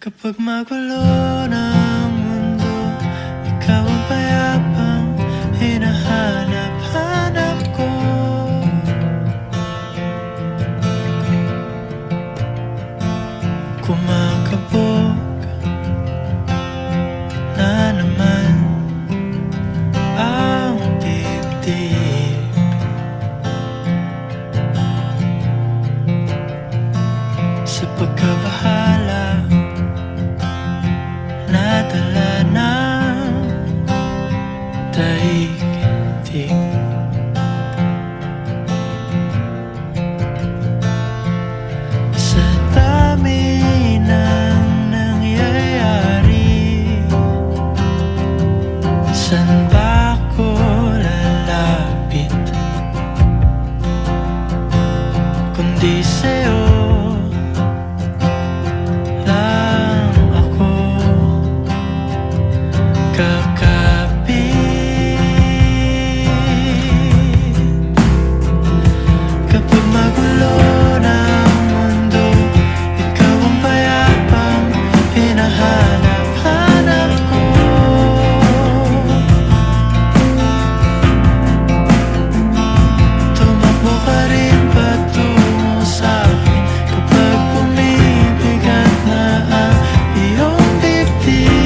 Kapag magulo ng mundo, ikaw ang payapang hinahanap-hanap ko. Kumakabog na naman ang dibdib. Sa pagkabahala, nadala ng daigdig. Sa dami ng nangyayari, saan ba ako lalapit kundi sa'yo lang ako kakapit. Kapag magulo ng mundo, ikaw ang payapang hinahanap-hanap ko. Tumakbo ka rin patungo sa'kin kapag bumibigat na ang iyong dibdib.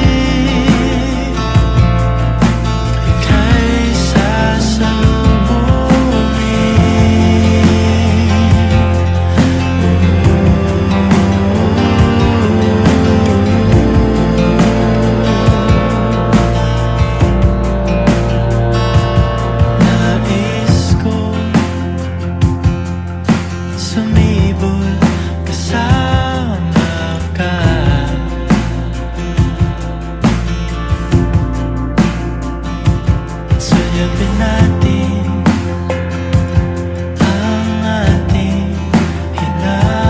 Ika'y nais ko sumibol kasama ka. At suyapin natin ang ating hinaharap.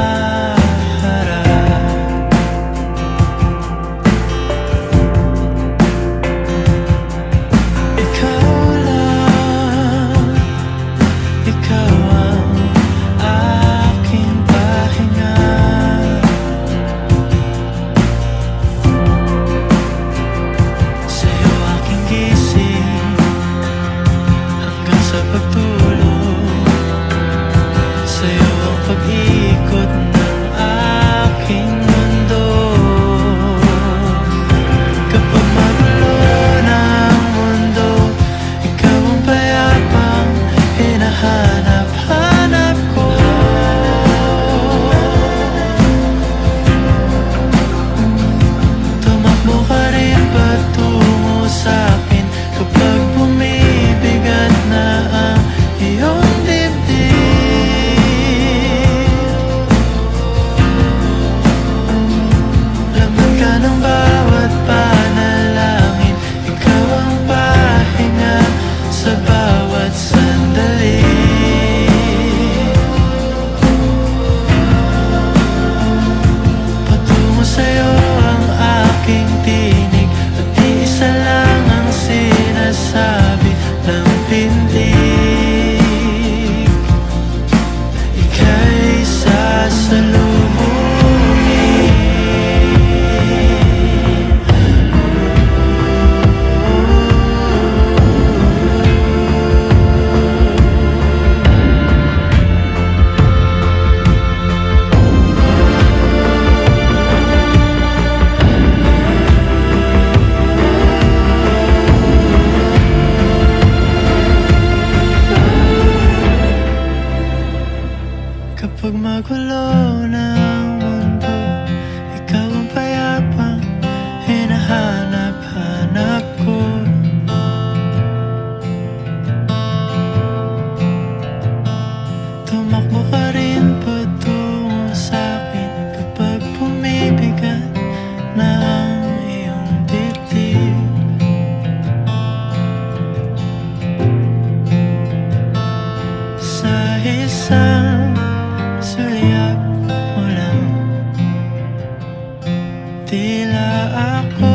Ikaw lang, ikaw ang aking pahinga. Sa'yo aking gising hanggang sa pagtulog. Sa'yo ang pag-ikot ng aking mundo. Kapag magulo ng mundo, ikaw ang payapang hinahanap-hanap ko. Tumakbo ka rin patungo sa'kin kapag bumibigat na ang iyong dibdib. Laman ka ng bawat panalangin, ikaw ang pahinga sa bawat sandali. Patungo sa'yo ang aking tinig, at iisa lang ang sinasabi ng pindig. Ika'y sasalubungin. Kapag magulo ng mundo, ikaw ang payapang hinahanap-hanap ko. Tumakbo ka rin patungo sa'kin kapag bumibigat na ang iyong dibdib. Sa isang sulyap mo lang, tila ako